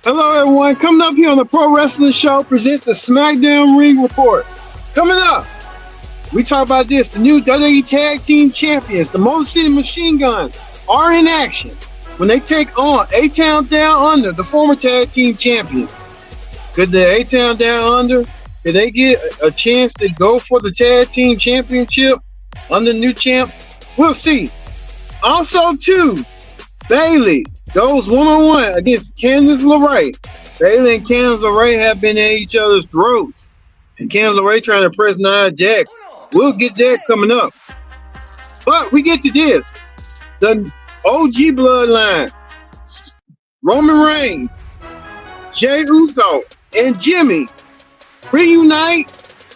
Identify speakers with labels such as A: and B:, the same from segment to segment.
A: Hello, everyone. Coming up here on the Pro Wrestling Show, present the SmackDown Ring Report. Coming up, we talk about this. The new WWE Tag Team Champions, the Motor City Machine Guns, are in action when they take on A-Town Down Under, the former Tag Team Champions. Could the A-Town Down Under, could they get a chance to go for the Tag Team Championship under new champs? We'll see. Also, too, Bayley goes one-on-one against Candice LeRae. Bayley and Candice LeRae have been at each other's throats. And Candice LeRae trying to press Nia Jax. We'll get that coming up. But we get to this. The OG Bloodline, Roman Reigns, Jey Uso, and Jimmy reunite,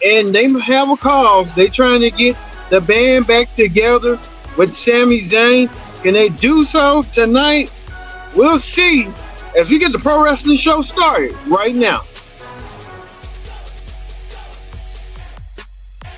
A: and they have a cause. They trying to get the band back together with Sami Zayn. Can they do so tonight? We'll see as we get the Pro Wrestling Show started right now.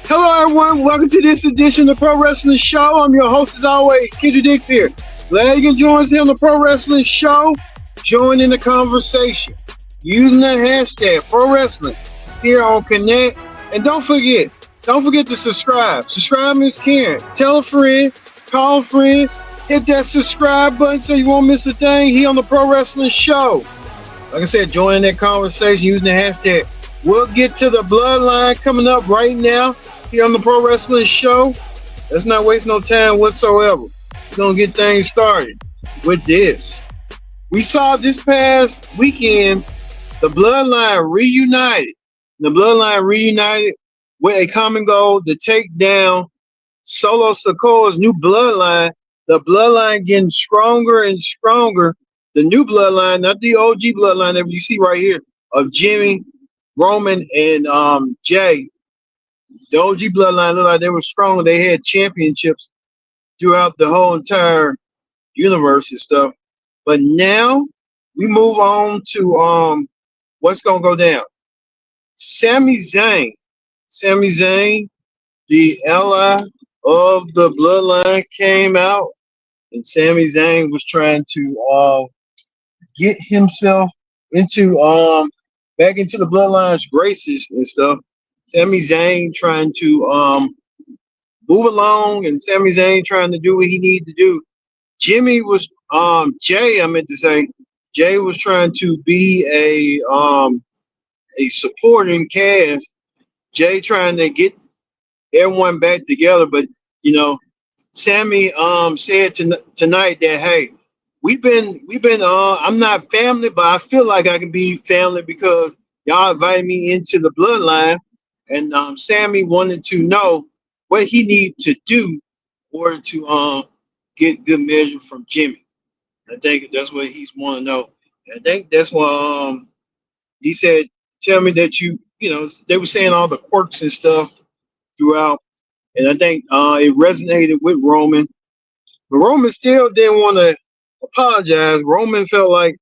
A: Hello, everyone. Welcome to this edition of the Pro Wrestling Show. I'm your host, as always, Kendra Dix here. Glad you can join us here on the Pro Wrestling Show. Join in the conversation using the hashtag Pro Wrestling here on Connect. And don't forget to subscribe. Subscribe is caring. Tell a friend, call a friend. Hit that subscribe button so you won't miss a thing here on the Pro Wrestling Show. Like I said, join in that conversation using the hashtag. We'll get to the Bloodline coming up right now here on the Pro Wrestling Show. Let's not waste no time whatsoever. We're going to get things started with this. We saw this past weekend the Bloodline reunited. The Bloodline reunited with a common goal to take down Solo Sikoa's new Bloodline. The Bloodline getting stronger and stronger. The new Bloodline, not the OG Bloodline that you see right here of Jimmy, Roman, and Jay. The OG Bloodline looked like they were stronger. They had championships throughout the whole entire universe and stuff. But now we move on to what's going to go down. Sami Zayn, the ally of the Bloodline, came out, and Sami Zayn was trying to get himself into back into the Bloodline's graces and stuff. Sami Zayn trying to move along, and Sami Zayn trying to do what he needed to do. Jimmy was Jay was trying to be a supporting cast. Jay trying to get everyone back together, but Sammy said tonight that, hey, we've been I'm not family, but I feel like I can be family because y'all invited me into the Bloodline. And Sammy wanted to know what he needed to do in order to get good measure from Jimmy. I think that's what he's want to know. I think that's what he said. Tell me that they were saying all the quirks and stuff throughout, and I think it resonated with Roman. But Roman still didn't want to apologize. Roman felt like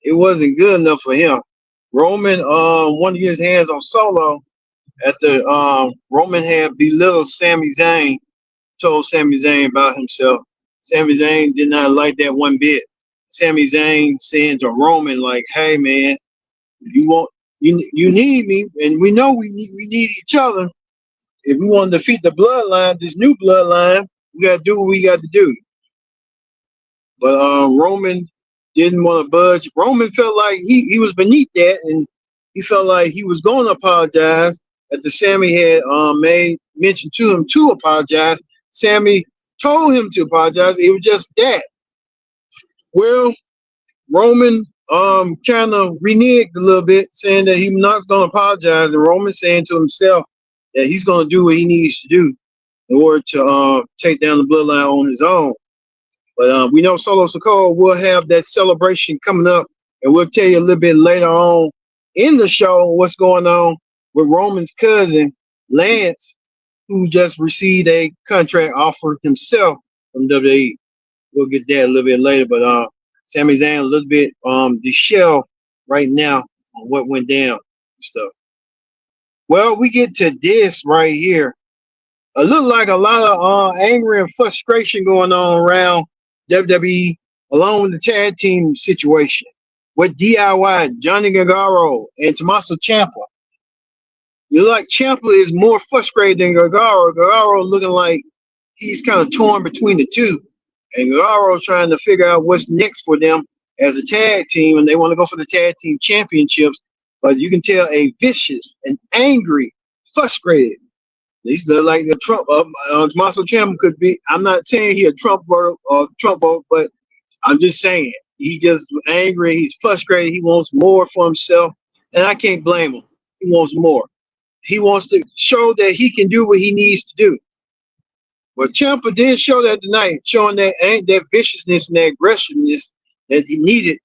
A: it wasn't good enough for him. Roman wanted to get his hands on Solo after Roman had belittled Sami Zayn, told Sami Zayn about himself. Sami Zayn did not like that one bit. Sami Zayn saying to Roman, like, hey man, you need me, and we know we need each other. If we want to defeat the Bloodline, this new Bloodline, we got to do what we got to do. But Roman didn't want to budge. Roman felt like he was beneath that, and he felt like he was going to apologize after Sammy had made mention to him to apologize. Sammy told him to apologize. It was just that. Well, Roman kind of reneged a little bit, saying that he was not going to apologize, and Roman saying to himself that he's going to do what he needs to do in order to take down the Bloodline on his own. But we know Solo Sikoa will have that celebration coming up, and we'll tell you a little bit later on in the show what's going on with Roman's cousin, Lance, who just received a contract offer himself from WWE. We'll get that a little bit later, but Sami Zayn a little bit disheveled right now on what went down and stuff. Well, we get to this right here. It looked like a lot of anger and frustration going on around WWE, along with the tag team situation. with DIY, Johnny Gargano, and Tommaso Ciampa. You like Ciampa is more frustrated than Gargano. Gargano looking like he's kind of torn between the two. And Gargaro's trying to figure out what's next for them as a tag team, and they want to go for the tag team championships. But you can tell a vicious and angry, frustrated. These look like the Trump. Tommaso Ciampa could be. I'm not saying he a Trump vote or Trump vote, but I'm just saying he just angry. He's frustrated. He wants more for himself, and I can't blame him. He wants more. He wants to show that he can do what he needs to do. But Ciampa did show that tonight, showing that viciousness and that aggressiveness that he needed.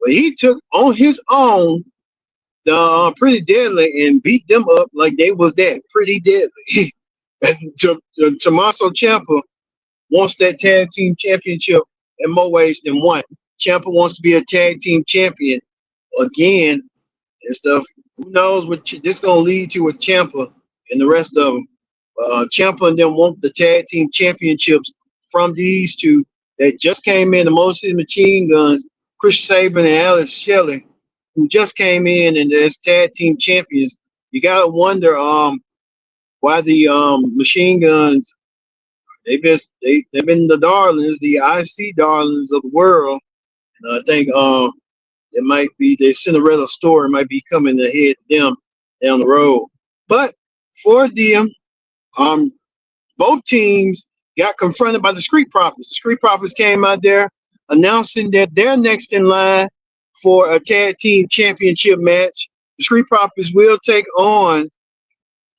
A: But he took on his own the Pretty Deadly and beat them up like they was that Pretty Deadly. Tommaso Ciampa wants that tag team championship in more ways than one. Ciampa wants to be a tag team champion again and stuff. Who knows what this is going to lead to with Ciampa and the rest of them. Ciampa and them want the tag team championships from these two that just came in, the Motor Machine Guns, Chris Sabin and Alex Shelley, who just came in and as tag team champions. You gotta wonder why the Machine Guns they've been the darlings, the IC darlings of the world. And I think it might be the Cinderella story might be coming ahead to them down the road. But for them, both teams got confronted by the Street Profits. The Street Profits came out there announcing that they're next in line for a tag team championship match. The Street Profits will take on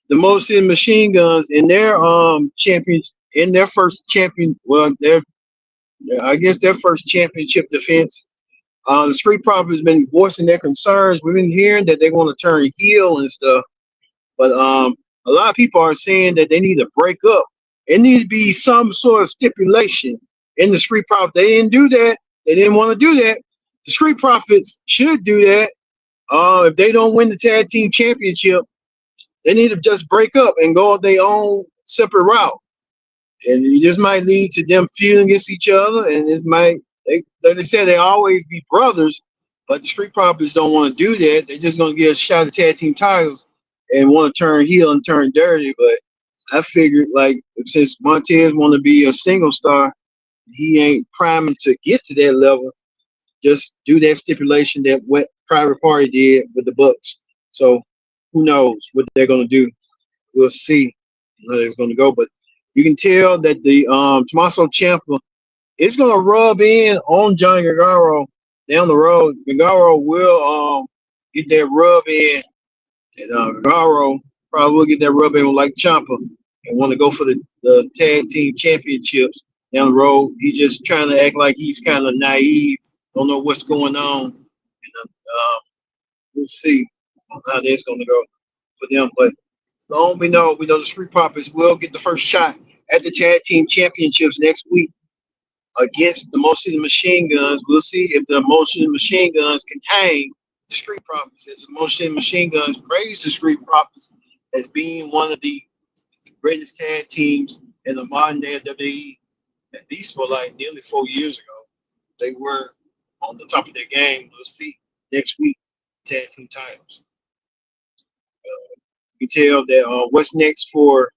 A: the Motor Machine Guns in their champions in their first champion. Well, I guess their first championship defense. The Street Profits been voicing their concerns. We've been hearing that they want to turn heel and stuff, but a lot of people are saying that they need to break up. It needs to be some sort of stipulation in the Street Profits. They didn't do that. They didn't want to do that. The Street Profits should do that. If they don't win the tag team championship, they need to just break up and go on their own separate route. And this might lead to them feuding against each other. And it might, like they said, they always be brothers, but the Street Profits don't want to do that. They're just going to get a shot at tag team titles and want to turn heel and turn dirty. But I figured, like, since Montez want to be a single star, he ain't priming to get to that level. Just do that stipulation that what Private Party did with the Bucks. So who knows what they're going to do? We'll see how it's going to go. But you can tell that the Tommaso Ciampa is going to rub in on Johnny Gargano down the road. Gargano will get that rub in, and Gargano probably will get that rub in like Ciampa and want to go for the tag team championships down the road. He's just trying to act like he's kind of naive, don't know what's going on. And we'll see how that's going to go for them. But long we know the Street Profits will get the first shot at the tag team championships next week against the Motor Machine Guns. We'll see if the Motor Machine Guns can hang the Street Profits. As the Motor Machine Guns praise the Street Profits as being one of the greatest tag teams in the modern day of WWE. At least for like nearly 4 years ago, they were on the top of their game. We'll see next week tag team titles. You can tell that what's next for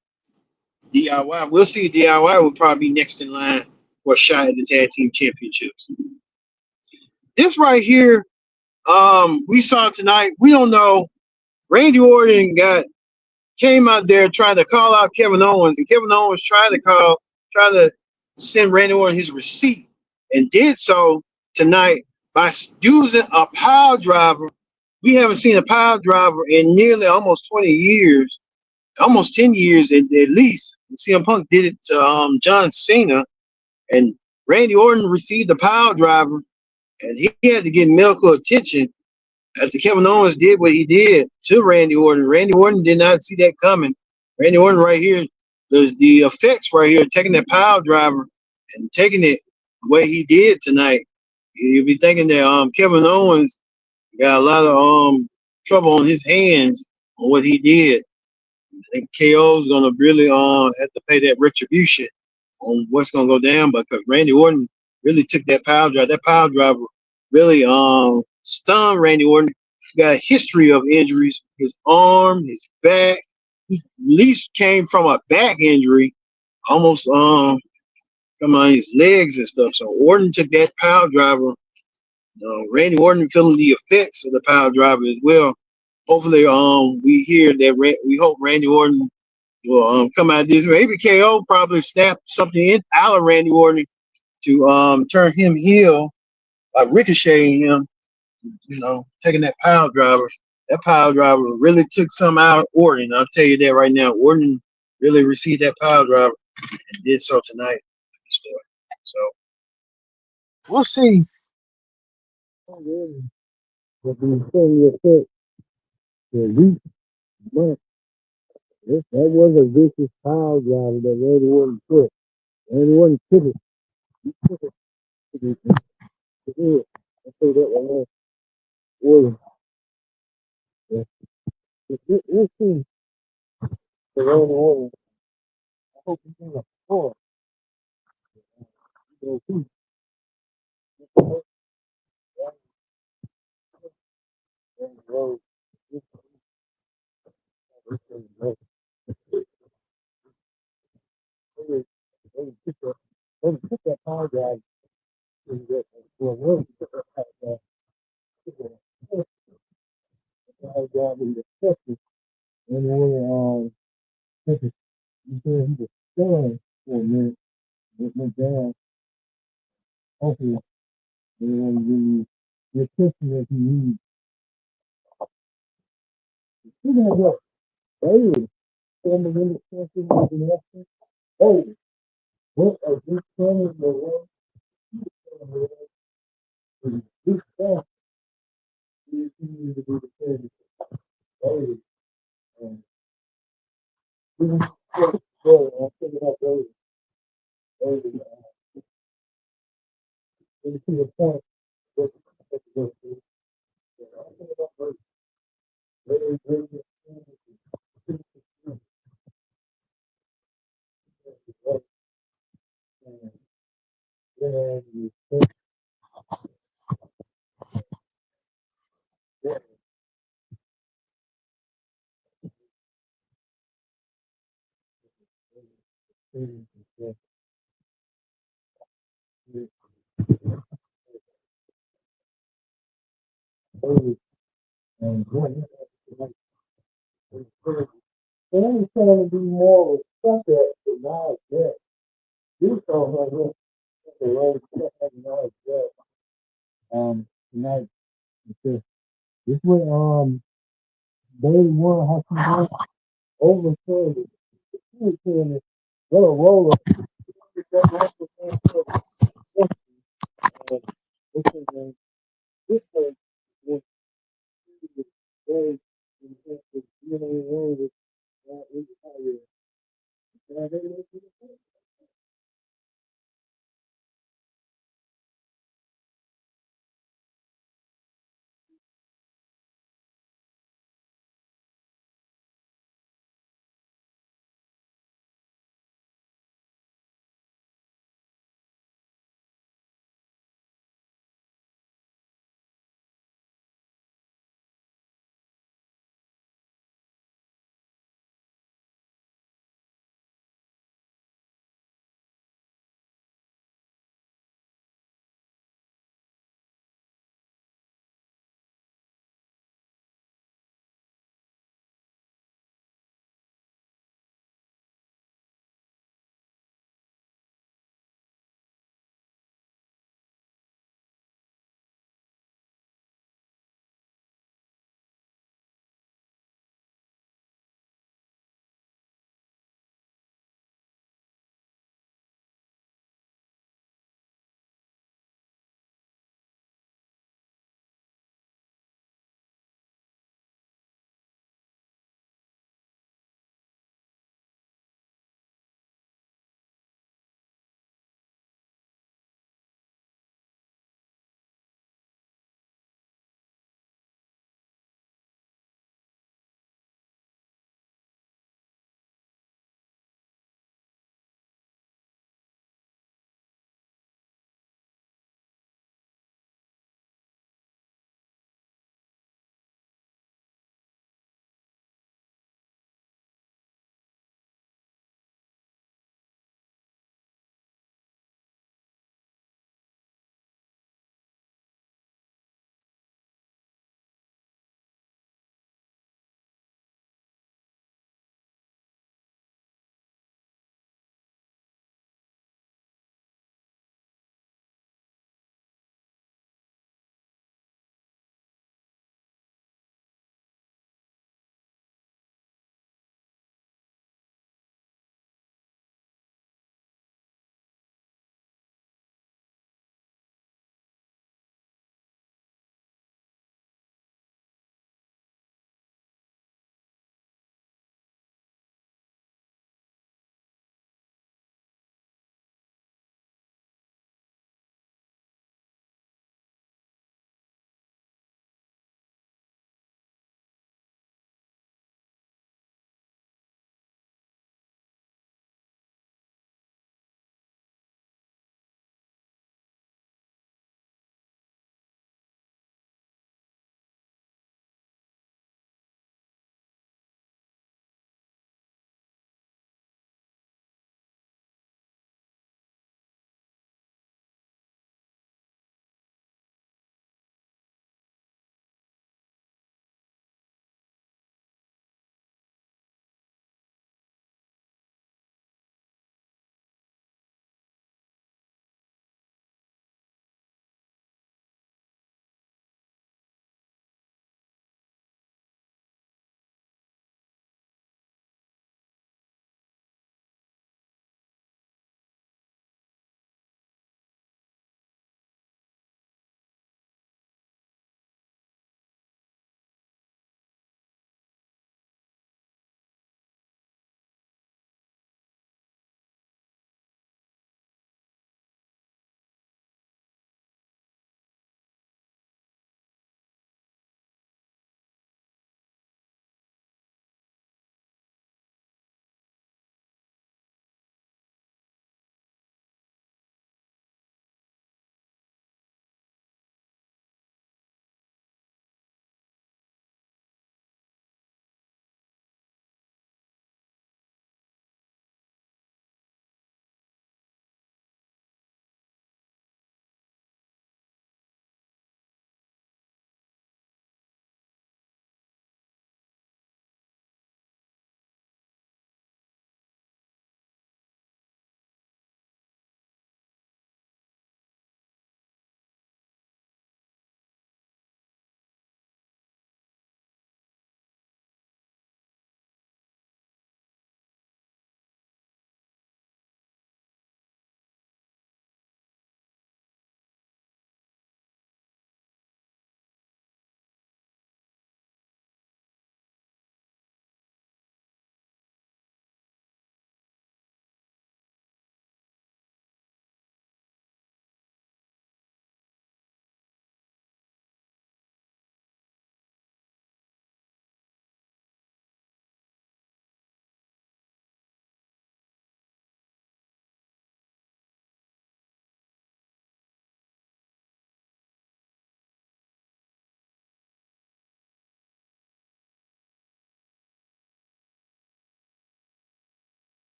A: DIY. We'll see. DIY will probably be next in line for a shot at the tag team championships. This right here, we saw tonight. We don't know. Randy Orton came out there trying to call out Kevin Owens, and Kevin Owens trying to send Randy Orton his receipt, and did so tonight by using a pile driver. We haven't seen a pile driver in nearly almost 20 years, almost 10 years at least. CM Punk did it to John Cena, and Randy Orton received the pile driver, and he had to get medical attention after Kevin Owens did what he did to Randy Orton. Randy Orton did not see that coming. Randy Orton right here, there's the effects right here, taking that pile driver and taking it the way he did tonight. You'll be thinking that Kevin Owens got a lot of trouble on his hands on what he did. I think KO is gonna really have to pay that retribution on what's gonna go down, because Randy Orton really took that pile driver. That pile driver really stunned Randy Orton. Got a history of injuries. His arm, his back. He at least came from a back injury, almost come on his legs and stuff. So Orton took that power driver. Randy Orton feeling the effects of the power driver as well. Hopefully, we hear that. We hope Randy Orton will come out of this. Maybe KO probably snap something out of Randy Orton to turn him heel by ricocheting him. Taking that power driver. That power driver really took some out of Orton. I'll tell you that right now. Orton really received that power driver and did so tonight. So we'll see. But the thing effect for weeks, months, that was a vicious power driver that Randy Orton took. Randy Orton took it. He took it to do it. I say that right now. Orton. Yeah. We'll see. The Randy Orton. I hope he's in the floor. We'll see. Put that power drive in there for a little bit of that power drive in the second. And then he said he was stunned for a minute. It went down. Hopefully, and then the attention that he needs. He had what? Bailey. Standing in the champion with an action. Bailey. What a big fan of the world. Big fan. He needs to be the champion. Bailey. And I'll take it up Bailey. Bailey. To the point. I'll take it up Bailey. Bailey. And he's trying to be more of a sucker to Nas Death. You saw her the road to Nas Death tonight. Because this way they want to have some overflow. She was saying this little roller. This way was very intensive,